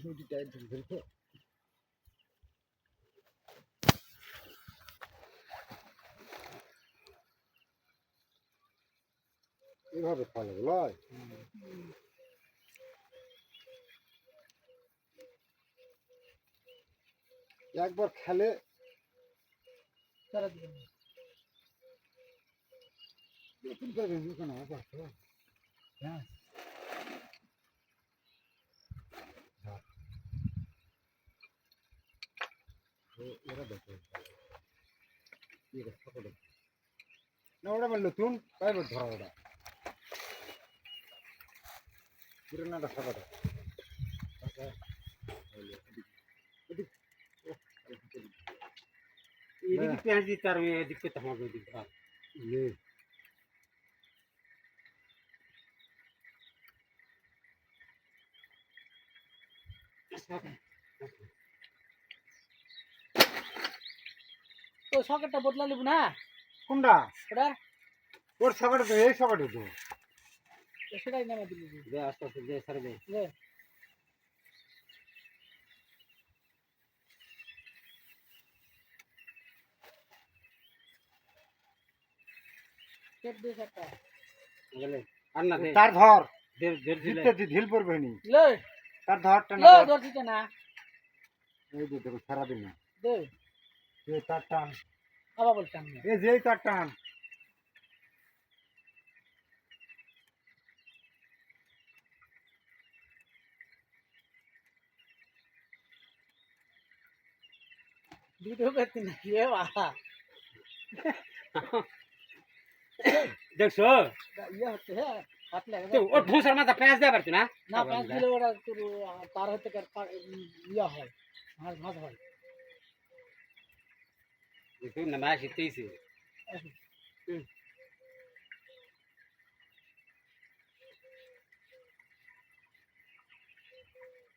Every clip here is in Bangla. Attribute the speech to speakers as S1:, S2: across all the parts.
S1: নদীটা ধরে এভাবে ফলে লয় একবার খেলে তারা দিবেন নতুন করে কেন হ্যাঁ এরা দেখো না ওটা আমার নতুন পাইব ধরা ওটা পুরোনাটা সবাটা
S2: এদিকে পেঁয়াজ দিতে আর এদিকে তোমাকে ওদিকে
S3: তো সকেটটা বদলা লিব না
S1: কোনটা
S3: এটা
S1: ওর সকাটে তো এই সকাটে তো
S3: সেটাই নামে দিবি
S2: দে আস্তে আস্তে দে সারে দে
S3: রে কেট দে একটা
S2: গেলে আর না দে
S1: তার ধর
S2: দে দে দিলে
S1: জিততে ঢিল পড়বে নি
S3: লে
S1: তার ধরটা
S3: লে
S1: না
S3: ধরছিস না
S1: এই যে দেখো সারাদিন না
S3: দে
S1: এই তার টান
S3: আবার বলতাম না
S1: এই যে তার টান
S3: ভিডিও করতে না রে বাবা
S2: দেখছো
S3: ইয়ে হচ্ছে হ্যাঁ হাত লাগে
S2: তো ওর ভুসার মাথা পেঁয়াজ দেয়া পারছি না
S3: না পাঁচ দিলে ওরা তোর তার হতে ইয়া হয় ঘাস ঘাস হয়
S2: তুই না মাসি তেইছে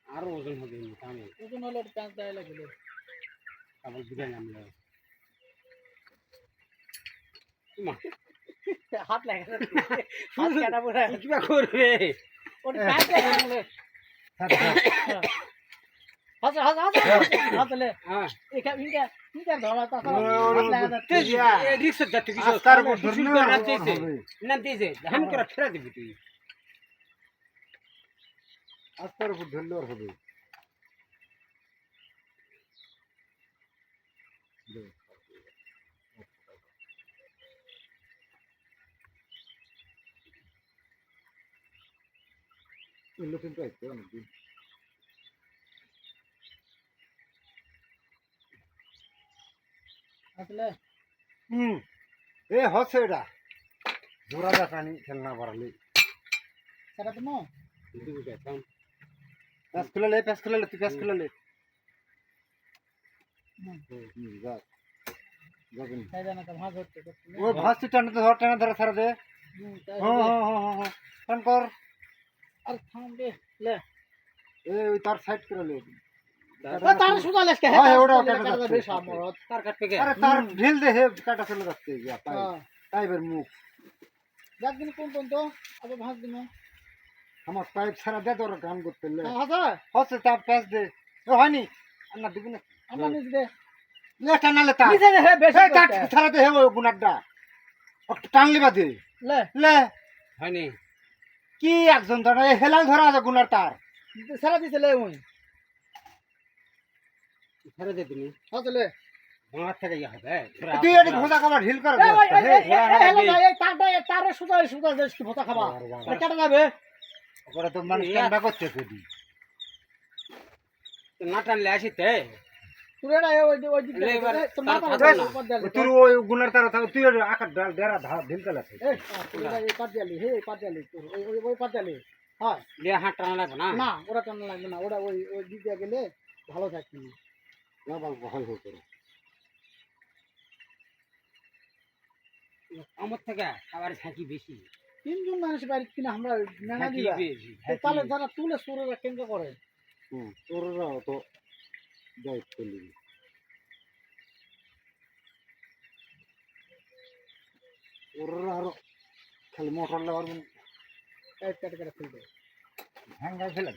S2: আরো ওজন হবে আমি
S3: ওজন হলে প্যাঁচ দেয় লাগলো
S2: আবার বুঝে নামলো
S3: হাত লাগে হাত কাটা পড়ে
S2: কিবা করবে
S3: ওটা প্যাঁচ দেয় লাগলো হাত হাত হাত হাত লে
S2: হ্যাঁ
S3: একা ইনকা ইনকা ধরা তা হাত লাগা যাচ্ছে
S2: রিক্সা যাচ্ছে কিছু
S1: তার উপর
S2: শুরু
S1: ধরলে
S2: করে রাখতেছে
S1: হবে
S2: না দিয়েছে ধান করে ফেরা দিবি তুই
S1: আস্তার উপর ধরলে আর হবে লোকের তো আছে অনেকদিন
S3: আসলে
S1: এ হচ্ছে এটা জোড়া দা পানি খেলনা বাড়ালে
S3: সেটা তো নো
S2: দিবি কেন
S1: প্যাস খুলে লে তুই প্যাস খুলে লে যাবেন
S3: তাই জানা তো ভাঁজ হচ্ছে
S1: ও ভাসটি টানা ধরে ছাড়া দে হ্যাঁ টান কর
S3: আর থাম দে লে
S1: ওই তার সাইড করে লে
S3: তার সুদা লেসকে
S1: হ্যাঁ ওটা
S3: কাটা বেশ আমরত
S2: তার কাটতে গে
S1: আরে তার ঢিল দে হে কাটা চলে যাচ্ছে গিয়া পাইপের মুখ
S3: যাক দিন কোন কোন তো আবার ভাঁজ দিন
S1: আমার পাইপ ছাড়া দে তোর গান করতে লে
S3: হাসা
S1: হচ্ছে তার প্যাস দে ও হয়নি না দিবি না
S3: আমরা নিজ দে
S1: লে টানালে তার
S3: নিচে দে হে বেশি
S1: এই কাট ছাড়া দে হে ওই গুনারটা টানলি বাদে
S3: লে
S1: লে
S2: হয়নি
S1: কি একজন ধরা এই হেলাল ধরা আছে গুনার তার
S3: সারা দিছে লে ওই
S2: ফেরা দে তুমি
S3: হাসা লে
S2: বাংলা থেকে ইয়া হবে
S1: তুই এটি ভোজা খাবার ঢিল করে
S3: এই তারে সুদা সুদা দেশ কি ভোতা খাবা কেটে যাবে
S1: ওরা তো মানুষ কান্ডা করতে কদি
S2: না টানলে আসিতে
S3: তুই এটা ওই দিকে
S2: এবার
S3: তোর মাথা
S2: তার
S3: উপর দিয়ে
S1: তুই ওই গুনার তার তুই আকার ডাল ডেরা ঢিল করে আছে
S3: এই পাত দিয়ালি হে পাত দিয়ালি তোর ওই পাত দিয়ালি হ্যাঁ
S2: দিয়ে হাত টানা লাগবে না
S3: না ওরা টানা লাগবে না ওরা ওই দিকে গেলে ভালো থাকবি
S1: না বাল বহাল হয়ে পড়ে
S2: আমার থেকে আবার থাকি বেশি
S3: তিনজন মানুষ বাড়ি কিনা আমরা মেনা
S2: থাকি
S3: দিবা
S2: বেশি
S3: তাহলে যারা তুলে সুরে কেন্দ্র করে
S1: তোরা তো দায়িত্ব নিবি ওরা আরো খালি মোটর লাগার
S3: কেটে কেটে ফেলবে
S1: হ্যাঙ্গাই ফেলে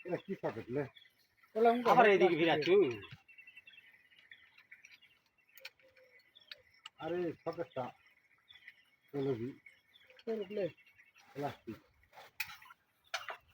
S1: এটা কি সকেট লে?
S3: তাহলে আমাকে
S2: আবার এদিকে ফিরাচ্ছু
S1: আরে সকেটটা চলে দি
S3: প্লাস্টিক
S1: প্লাস্টিক